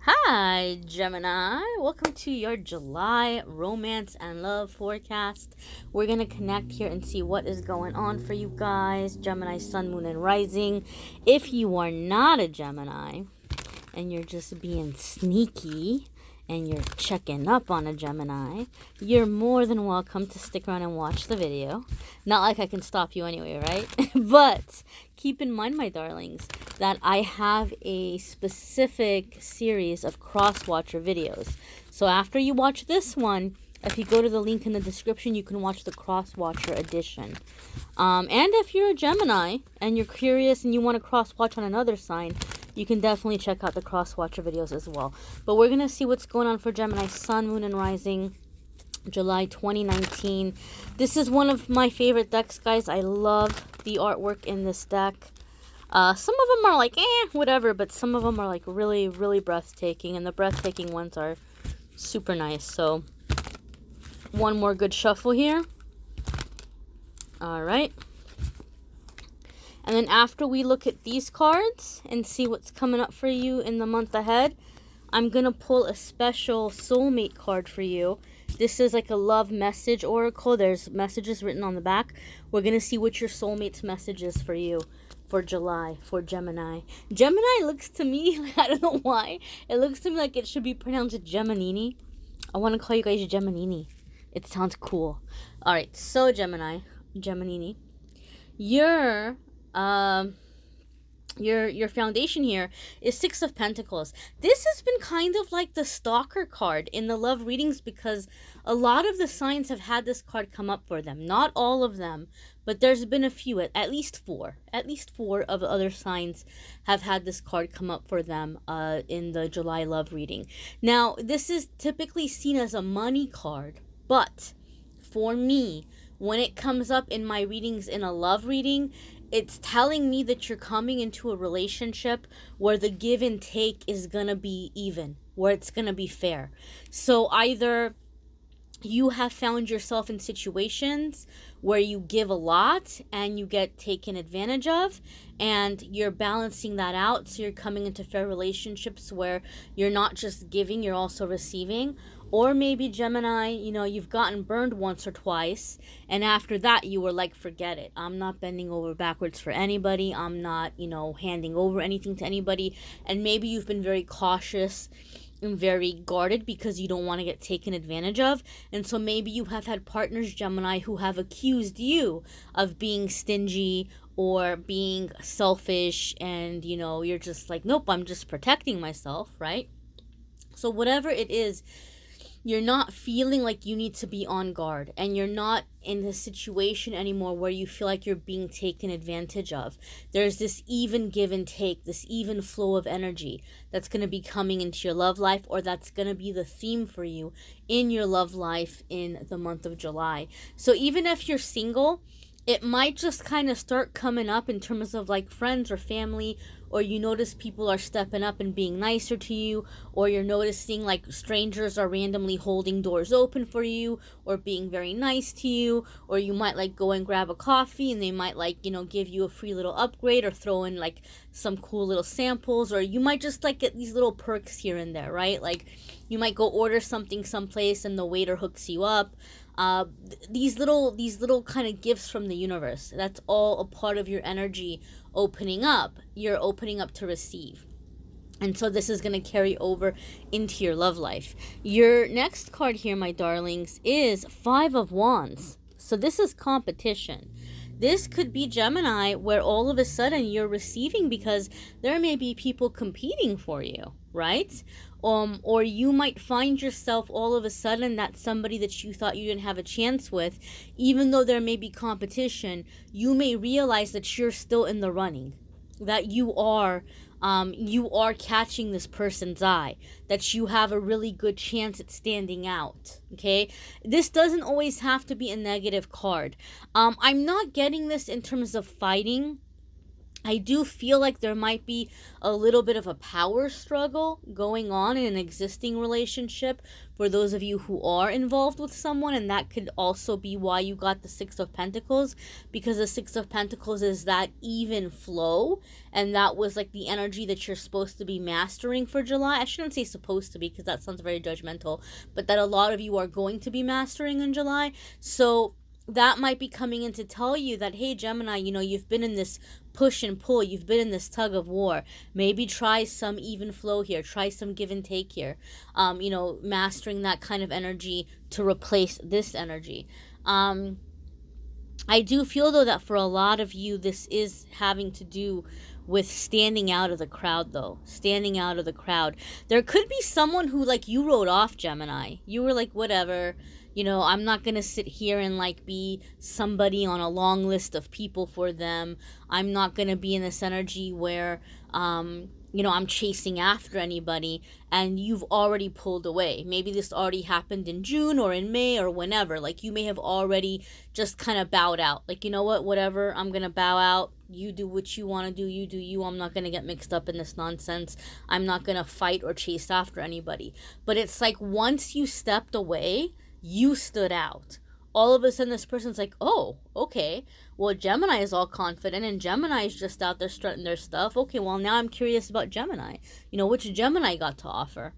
Hi, Gemini. Welcome to your July romance and love forecast. We're going to connect here and see what is going on for you guys. Gemini, Sun, Moon, and Rising. If you are not a Gemini and you're just being sneaky and you're checking up on a Gemini, you're more than welcome to stick around and watch the video. Not like I can stop you anyway, right? But keep in mind, my darlings, that I have a specific series of cross-watcher videos. So after you watch this one, if you go to the link in the description, you can watch the cross-watcher edition. And if you're a Gemini and you're curious and you want to cross-watch on another sign, you can definitely check out the cross-watcher videos as well. But we're going to see what's going on for Gemini, Sun, Moon, and Rising, July 2019. This is one of my favorite decks, guys. I love the artwork in this deck. Some of them are like, whatever, but some of them are like really, really breathtaking, and the breathtaking ones are super nice. So, one more good shuffle here. All right. And then after we look at these cards and see what's coming up for you in the month ahead, I'm going to pull a special soulmate card for you. This is like a love message oracle. There's messages written on the back. We're going to see what your soulmate's message is for you for July, for Gemini. Gemini looks to me, I don't know why, it looks to me like it should be pronounced Geminini. I want to call you guys Geminini. It sounds cool. All right, so Gemini, Geminini, your foundation here is Six of Pentacles. This has been kind of like the stalker card in the love readings because a lot of the signs have had this card come up for them. Not all of them, but there's been a few, at least four. At least four of the other signs have had this card come up for them in the July love reading. Now, this is typically seen as a money card, but for me, when it comes up in my readings in a love reading, it's telling me that you're coming into a relationship where the give and take is going to be even, where it's going to be fair. So either you have found yourself in situations where you give a lot and you get taken advantage of, and you're balancing that out. So you're coming into fair relationships where you're not just giving, you're also receiving. Or maybe Gemini, you've gotten burned once or twice, and after that you were like, forget it. I'm not bending over backwards for anybody. I'm not, handing over anything to anybody. And maybe you've been very cautious and very guarded because you don't want to get taken advantage of. And so maybe you have had partners, Gemini, who have accused you of being stingy or being selfish, and, you're just like, nope, I'm just protecting myself, right? So whatever it is, you're not feeling like you need to be on guard, and you're not in the situation anymore where you feel like you're being taken advantage of. There's this even give and take, this even flow of energy that's going to be coming into your love life, or that's going to be the theme for you in your love life in the month of July. So even if you're single, it might just kind of start coming up in terms of like friends or family, or you notice people are stepping up and being nicer to you, or you're noticing like strangers are randomly holding doors open for you or being very nice to you, or you might like go and grab a coffee and they might like, give you a free little upgrade or throw in like some cool little samples, or you might just like get these little perks here and there, right? Like you might go order something someplace and the waiter hooks you up. These little kind of gifts from the universe, that's all a part of your energy opening up. You're opening up to receive. And so this is going to carry over into your love life. Your next card here, my darlings, is Five of Wands. So this is competition. This could be Gemini, where all of a sudden you're receiving because there may be people competing for you, right? Or you might find yourself all of a sudden that somebody that you thought you didn't have a chance with, even though there may be competition, you may realize that you're still in the running, that you are catching this person's eye, that you have a really good chance at standing out, okay? This doesn't always have to be a negative card. I'm not getting this in terms of fighting. I do feel like there might be a little bit of a power struggle going on in an existing relationship for those of you who are involved with someone, and that could also be why you got the Six of Pentacles, because the Six of Pentacles is that even flow, and that was like the energy that you're supposed to be mastering for July. I shouldn't say supposed to be, because that sounds very judgmental, but that a lot of you are going to be mastering in July. So that might be coming in to tell you that, hey, Gemini, you've been in this push and pull, you've been in this tug of war. Maybe try some even flow here, try some give and take here, mastering that kind of energy to replace this energy. I do feel, though, that for a lot of you, this is having to do with standing out of the crowd, though. Standing out of the crowd. There could be someone who, like, you wrote off, Gemini. You were like, whatever, I'm not going to sit here and, like, be somebody on a long list of people for them. I'm not going to be in this energy where, I'm chasing after anybody, and you've already pulled away. Maybe this already happened in June or in May or whenever. Like, you may have already just kind of bowed out. Like, you know what, whatever, I'm going to bow out. You do what you want to do. You do you. I'm not going to get mixed up in this nonsense. I'm not going to fight or chase after anybody. But it's like once you stepped away, you stood out. All of a sudden, this person's like, oh, okay, well, Gemini is all confident, and Gemini is just out there strutting their stuff. Okay, well, now I'm curious about Gemini. Which Gemini got to offer.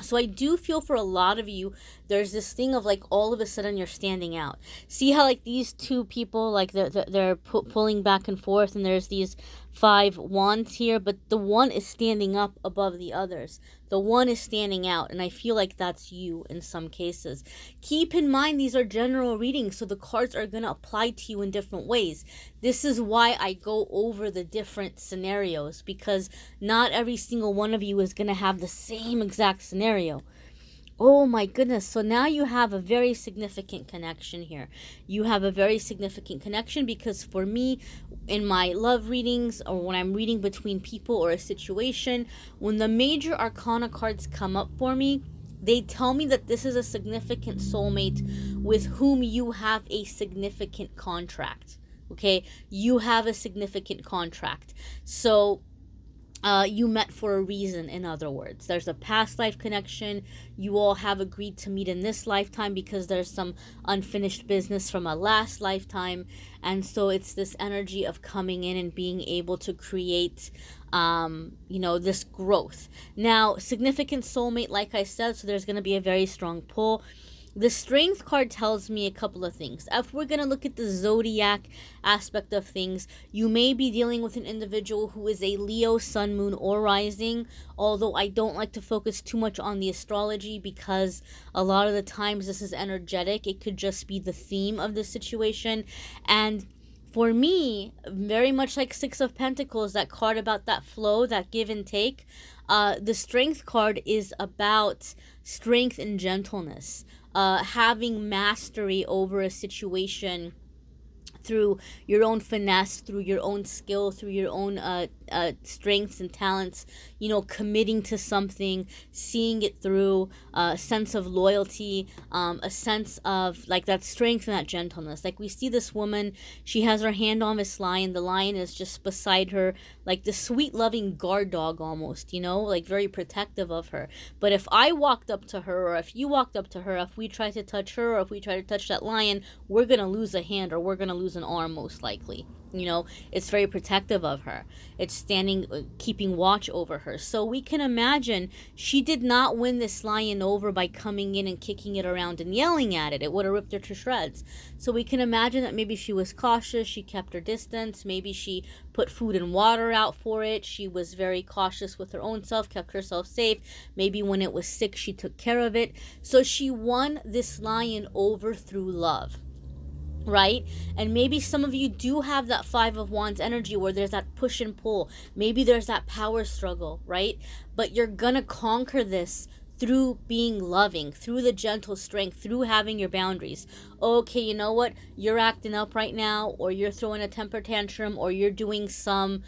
So I do feel for a lot of you, there's this thing of, like, all of a sudden you're standing out. See how, like, these two people, like, they're pulling back and forth, and there's these 5 wands here, but the one is standing up above the others. The one is standing out, and I feel like that's you in some cases. Keep in mind, these are general readings, so the cards are going to apply to you in different ways. This is why I go over the different scenarios, because not every single one of you is going to have the same exact scenario. Oh my goodness. So now you have a very significant connection here. You have a very significant connection because for me, in my love readings or when I'm reading between people or a situation, when the major arcana cards come up for me, they tell me that this is a significant soulmate with whom you have a significant contract. Okay? You have a significant contract. So you met for a reason, in other words. There's a past life connection. You all have agreed to meet in this lifetime because there's some unfinished business from a last lifetime. And so it's this energy of coming in and being able to create, this growth. Now, significant soulmate, like I said, so there's going to be a very strong pull. The Strength card tells me a couple of things. If we're going to look at the zodiac aspect of things, you may be dealing with an individual who is a Leo, Sun, Moon, or Rising, although I don't like to focus too much on the astrology because a lot of the times this is energetic. It could just be the theme of the situation. And for me, very much like Six of Pentacles, that card about that flow, that give and take, the Strength card is about strength and gentleness. Having mastery over a situation through your own finesse, through your own skill, through your own strengths and talents, committing to something, seeing it through, a sense of loyalty, a sense of, like, that strength and that gentleness. Like, we see this woman, she has her hand on this lion, the lion is just beside her, like the sweet, loving guard dog almost, like very protective of her. But if I walked up to her, or if you walked up to her, if we tried to touch her, or if we tried to touch that lion, we're going to lose a hand, or we're going to lose an arm most likely. It's very protective of her. It's standing, keeping watch over her. So we can imagine she did not win this lion over by coming in and kicking it around and yelling at it. It would have ripped her to shreds. So we can imagine that maybe she was cautious. She kept her distance. Maybe she put food and water out for it. She was very cautious with her own self, kept herself safe. Maybe when it was sick, she took care of it. So she won this lion over through love. Right? And maybe some of you do have that 5 of Wands energy where there's that push and pull. Maybe there's that power struggle, right? But you're gonna conquer this through being loving, through the gentle strength, through having your boundaries. Okay, you know what? You're acting up right now, or you're throwing a temper tantrum, or you're doing some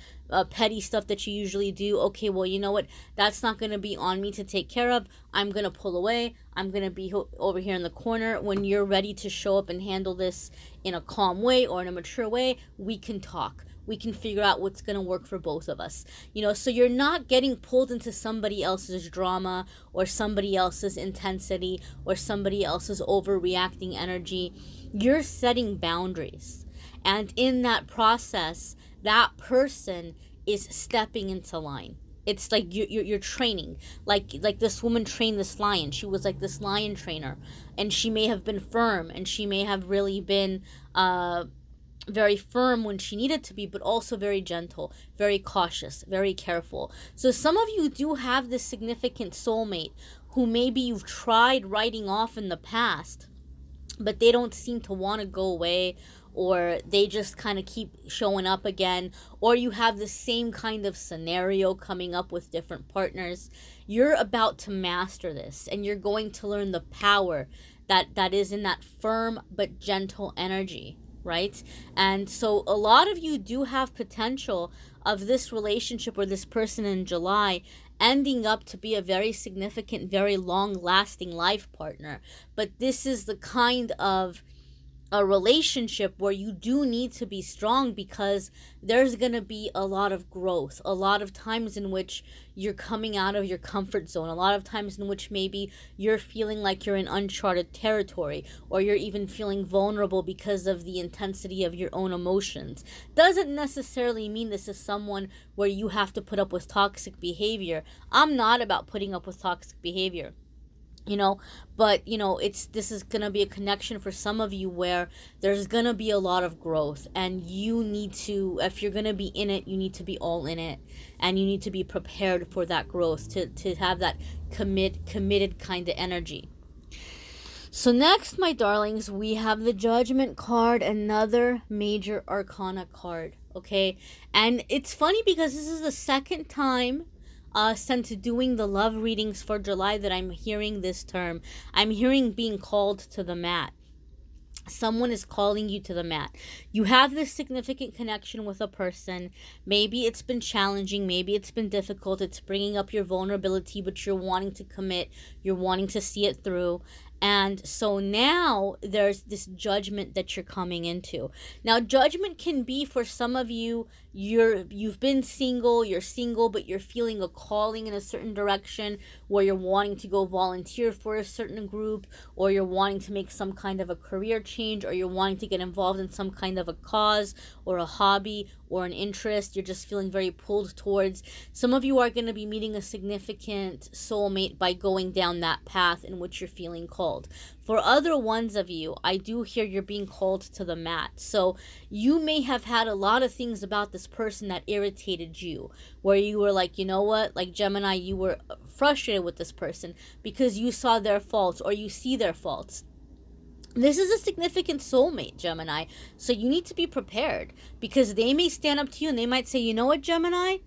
petty stuff that you usually do. Okay, well, you know what? That's not going to be on me to take care of. I'm going to pull away. I'm going to be over here in the corner. When you're ready to show up and handle this in a calm way or in a mature way, we can talk. we can figure out what's going to work for both of us. So you're not getting pulled into somebody else's drama or somebody else's intensity or somebody else's overreacting energy. You're setting boundaries. And in that process, that person is stepping into line. It's like you're training, like this woman trained this lion. She was like this lion trainer, and she may have been firm, and she may have really been very firm when she needed to be, but also very gentle, very cautious, very careful. So some of you do have this significant soulmate who maybe you've tried writing off in the past, but they don't seem to want to go away, or they just kind of keep showing up again, or you have the same kind of scenario coming up with different partners. You're about to master this, and you're going to learn the power that is in that firm but gentle energy, right? And so a lot of you do have potential of this relationship or this person in July ending up to be a very significant, very long-lasting life partner. But this is the kind of a relationship where you do need to be strong, because there's going to be a lot of growth, a lot of times in which you're coming out of your comfort zone, a lot of times in which maybe you're feeling like you're in uncharted territory, or you're even feeling vulnerable because of the intensity of your own emotions. Doesn't necessarily mean this is someone where you have to put up with toxic behavior. I'm not about putting up with toxic behavior. But this is gonna be a connection for some of you where there's gonna be a lot of growth, and you need to, if you're gonna be in it, you need to be all in it, and you need to be prepared for that growth, to have that committed kind of energy. So next, my darlings, we have the Judgment card, another major arcana card. Okay, and it's funny because this is the second time since doing the love readings for July that I'm hearing this term. I'm hearing being called to the mat. Someone is calling you to the mat. You have this significant connection with a person. Maybe it's been challenging. Maybe it's been difficult. It's bringing up your vulnerability, but you're wanting to commit. You're wanting to see it through. And so now there's this judgment that you're coming into. Now, judgment can be, for some of you, you've been single, you're single, but you're feeling a calling in a certain direction, where you're wanting to go volunteer for a certain group, or you're wanting to make some kind of a career change, or you're wanting to get involved in some kind of a cause or a hobby or an interest. You're just feeling very pulled towards. Some of you are going to be meeting a significant soulmate by going down that path in which you're feeling called. For other ones of you, I do hear you're being called to the mat. So you may have had a lot of things about this person that irritated you, where you were like, you know what, like Gemini, you were frustrated with this person because you saw their faults, or you see their faults. This is a significant soulmate, Gemini, so you need to be prepared, because they may stand up to you and they might say, you know what, Gemini?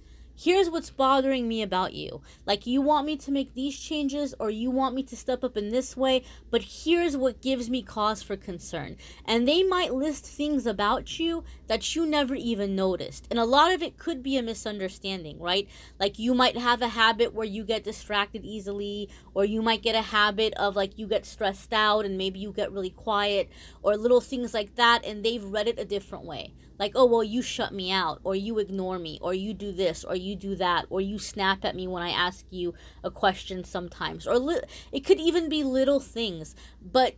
Here's what's bothering me about you. Like, you want me to make these changes, or you want me to step up in this way, but here's what gives me cause for concern. And they might list things about you that you never even noticed. And a lot of it could be a misunderstanding, right? Like, you might have a habit where you get distracted easily, or you might get a habit of, like, you get stressed out and maybe you get really quiet, or little things like that, and they've read it a different way. Like, oh, well, you shut me out, or you ignore me, or you do this, or you do that, or you snap at me when I ask you a question sometimes. Or it could even be little things. But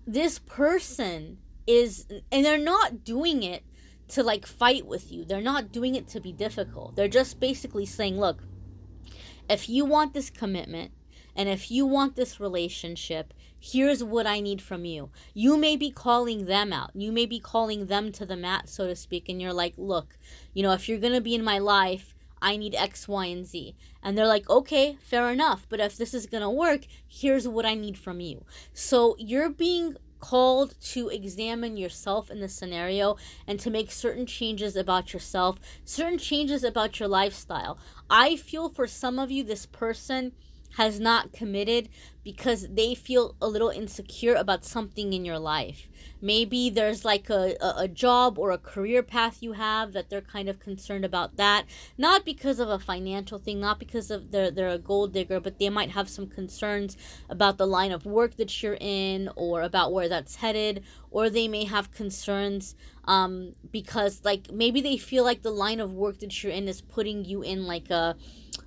this person is, and they're not doing it to, like, fight with you. They're not doing it to be difficult. They're just basically saying, look, if you want this commitment, and if you want this relationship, here's what I need from you. You may be calling them out. You may be calling them to the mat, so to speak. And you're like, look, if you're going to be in my life, I need X, Y, and Z. And they're like, okay, fair enough. But if this is going to work, here's what I need from you. So you're being called to examine yourself in the scenario, and to make certain changes about yourself, certain changes about your lifestyle. I feel for some of you, this person has not committed because they feel a little insecure about something in your life. Maybe there's like a job or a career path you have that they're kind of concerned about that. Not because of a financial thing, not because of they're a gold digger, but they might have some concerns about the line of work that you're in or about where that's headed. Or they may have concerns because like maybe they feel like the line of work that you're in is putting you in like a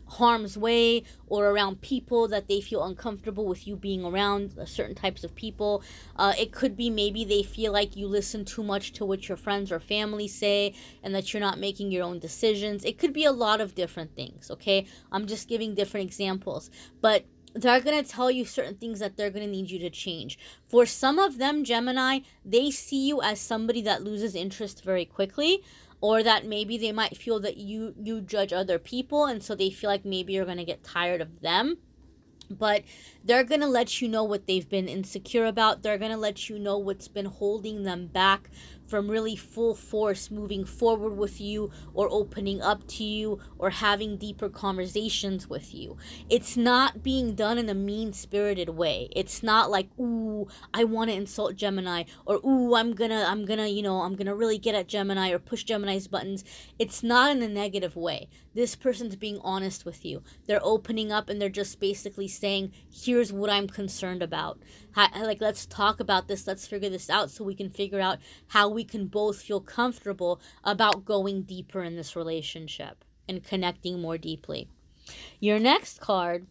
harm's way or around people that they feel uncomfortable with you being around certain types of people. It could be maybe they feel like you listen too much to what your friends or family say and that you're not making your own decisions. It could be a lot of different things, okay? I'm just giving different examples. But they're going to tell you certain things that they're going to need you to change. For some of them, Gemini, they see you as somebody that loses interest very quickly, or that maybe they might feel that you judge other people, and so they feel like maybe you're going to get tired of them. But they're going to let you know what they've been insecure about. They're going to let you know what's been holding them back from really full force moving forward with you or opening up to you or having deeper conversations with you. It's not being done in a mean-spirited way. It's not like, ooh, I want to insult Gemini, or ooh, I'm gonna really get at Gemini or push Gemini's buttons. It's not in a negative way. This person's being honest with you. They're opening up and they're just basically saying, here's what I'm concerned about. Like, let's talk about this. Let's figure this out so we can figure out how we can both feel comfortable about going deeper in this relationship and connecting more deeply. Your next card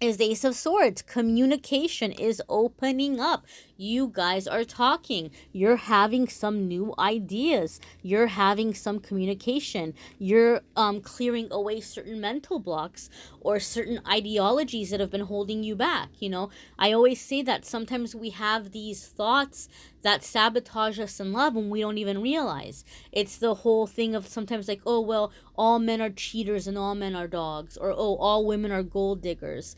is the Ace of Swords. Communication is opening up. You guys are talking. You're having some new ideas. You're having some communication. You're clearing away certain mental blocks or certain ideologies that have been holding you back. You know, I always say that sometimes we have these thoughts that sabotage us in love when we don't even realize. It's the whole thing of sometimes like, oh, well, all men are cheaters and all men are dogs, or oh, all women are gold diggers,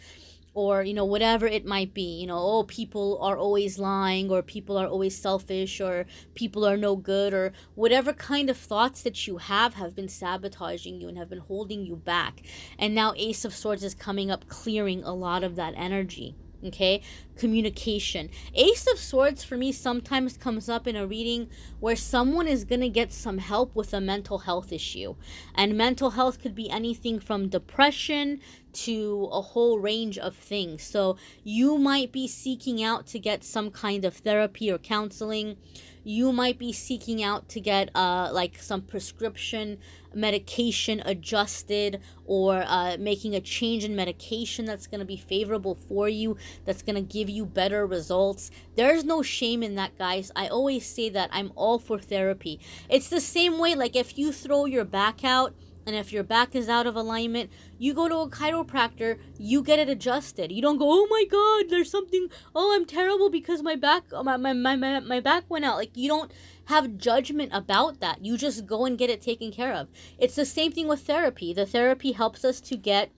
or, you know, whatever it might be. You know, oh, people are always lying, or people are always selfish, or people are no good, or whatever kind of thoughts that you have been sabotaging you and have been holding you back. And now Ace of Swords is coming up, clearing a lot of that energy. Okay, communication. Ace of Swords for me sometimes comes up in a reading where someone is going to get some help with a mental health issue. And mental health could be anything from depression to a whole range of things. So you might be seeking out to get some kind of therapy or counseling. You might be seeking out to get like some prescription medication adjusted, or making a change in medication that's going to be favorable for you, that's going to give you better results. There's no shame in that, guys. I always say that I'm all for therapy. It's the same way, like if you throw your back out, and if your back is out of alignment, you go to a chiropractor, you get it adjusted. You don't go, oh my God, there's something, oh, I'm terrible because my back went out. Like, you don't have judgment about that. You just go and get it taken care of. It's the same thing with therapy. The therapy helps us to get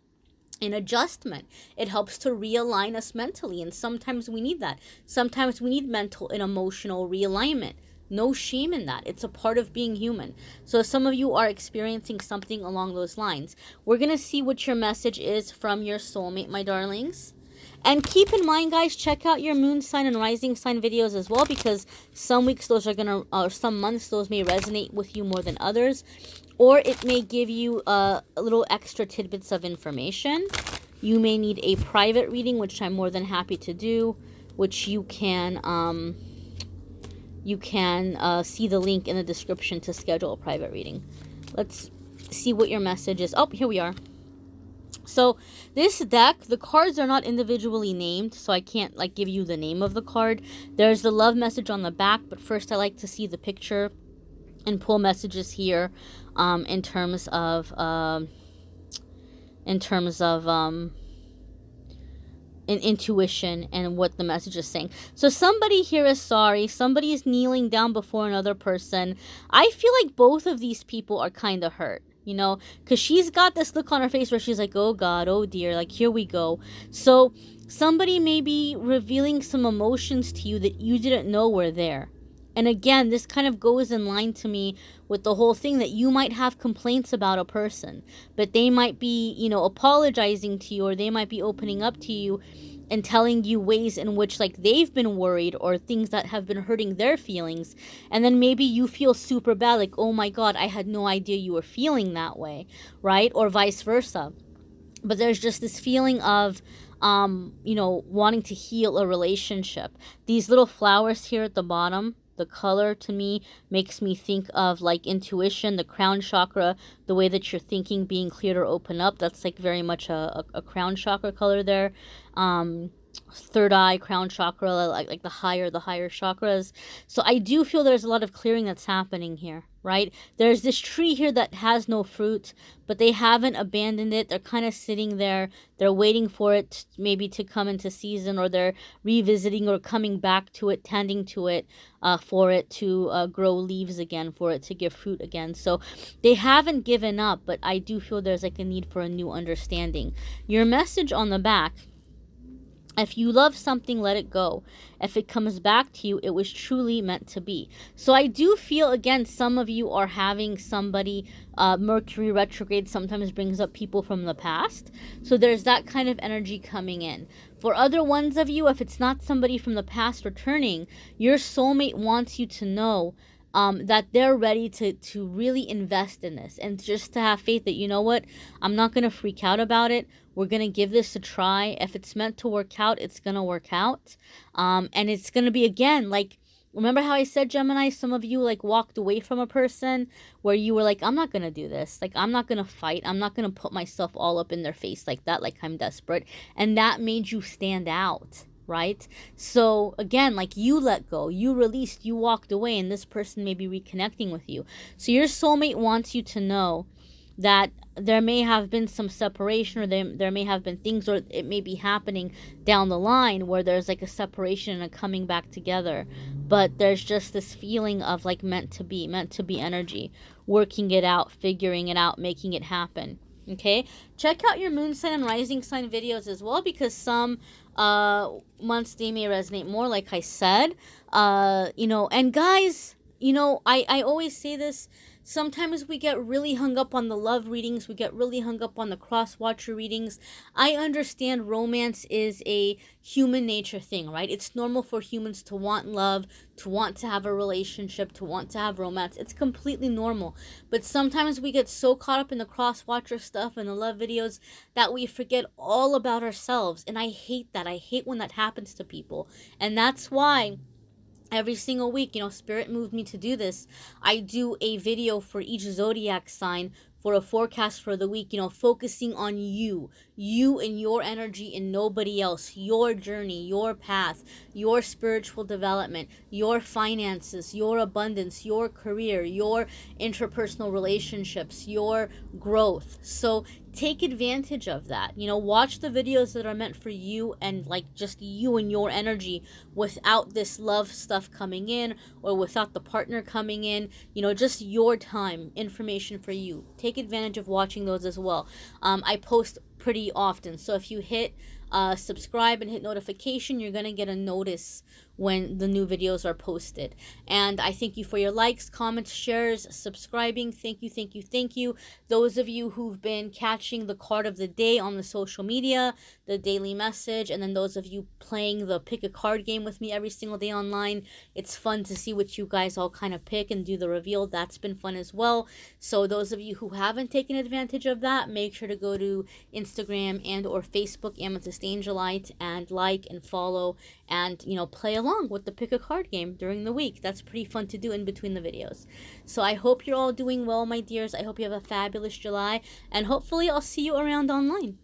an adjustment. It helps to realign us mentally, and sometimes we need that. Sometimes we need mental and emotional realignment. No shame in that. It's a part of being human. So some of you are experiencing something along those lines. We're going to see what your message is from your soulmate, my darlings. And keep in mind, guys, check out your moon sign and rising sign videos as well, because some weeks those are going to, some months those may resonate with you more than others. Or it may give you a little extra tidbits of information. You may need a private reading, which I'm more than happy to do, which you can see the link in the description to schedule a private reading. Let's see what your message is. Oh, here we are. So this deck, the cards are not individually named, so I can't like give you the name of the card. There's the love message on the back, but first I like to see the picture and pull messages here in terms of intuition and what the message is saying. So somebody here is sorry. Somebody is kneeling down before another person. I feel like both of these people are kind of hurt, you know, because she's got this look on her face where she's like, oh God, oh dear, like here we go. So somebody may be revealing some emotions to you that you didn't know were there. And again, this kind of goes in line to me with the whole thing that you might have complaints about a person, but they might be, you know, apologizing to you, or they might be opening up to you and telling you ways in which like they've been worried or things that have been hurting their feelings. And then maybe you feel super bad, like, oh my God, I had no idea you were feeling that way, right? Or vice versa. But there's just this feeling of you know, wanting to heal a relationship. These little flowers here at the bottom, the color to me makes me think of like intuition, the crown chakra, the way that you're thinking being cleared or open up. That's like very much a crown chakra color there. Third eye, crown chakra, like the higher chakras. So I do feel there's a lot of clearing that's happening here, right? There's this tree here that has no fruit, but they haven't abandoned it. They're kind of sitting there. They're waiting for it maybe to come into season, or they're revisiting or coming back to it, tending to it, for it to grow leaves again, for it to give fruit again. So they haven't given up, but I do feel there's like a need for a new understanding. Your message on the back: if you love something, let it go. If it comes back to you, it was truly meant to be. So I do feel, again, some of you are having somebody, Mercury retrograde sometimes brings up people from the past. So there's that kind of energy coming in. For other ones of you, if it's not somebody from the past returning, your soulmate wants you to know that they're ready to really invest in this, and just to have faith that, you know what, I'm not going to freak out about it. We're going to give this a try. If it's meant to work out, it's going to work out. And it's going to be, again, like, remember how I said, Gemini, some of you like walked away from a person where you were like, I'm not going to do this. Like, I'm not going to fight. I'm not going to put myself all up in their face like that, like I'm desperate. And that made you stand out, right? So again, like, you let go, you released, you walked away, and this person may be reconnecting with you. So your soulmate wants you to know that there may have been some separation, or there may have been things, or it may be happening down the line where there's like a separation and a coming back together, but there's just this feeling of like meant to be energy, working it out, figuring it out, making it happen. Okay, check out your moon sign and rising sign videos as well, because some months they may resonate more, like I said. You know, and guys, you know, I always say this. Sometimes we get really hung up on the love readings. We get really hung up on the cross-watcher readings. I understand romance is a human nature thing, right? It's normal for humans to want love, to want to have a relationship, to want to have romance. It's completely normal. But sometimes we get so caught up in the cross-watcher stuff and the love videos that we forget all about ourselves. And I hate that. I hate when that happens to people. And that's why every single week, you know, Spirit moved me to do this. I do a video for each zodiac sign for a forecast for the week, you know, focusing on you and your energy and nobody else, your journey, your path, your spiritual development, your finances, your abundance, your career, your interpersonal relationships, your growth. So take advantage of that. You know, watch the videos that are meant for you and like just you and your energy, without this love stuff coming in or without the partner coming in. You know, just your time, information for you. Take advantage of watching those as well. I post pretty often, so if you hit subscribe and hit notification, you're gonna get a notice when the new videos are posted. And I thank you for your likes, comments, shares, subscribing. Thank you, thank you, thank you. Those of you who've been catching the card of the day on the social media, the daily message, and then those of you playing the pick a card game with me every single day online. It's fun to see what you guys all kind of pick and do the reveal. That's been fun as well. So those of you who haven't taken advantage of that, make sure to go to Instagram and or Facebook, amethystangellight, and like and follow and, you know, play along with the pick a card game during the week. That's pretty fun to do in between the videos. So I hope you're all doing well, my dears. I hope you have a fabulous July, and hopefully I'll see you around online.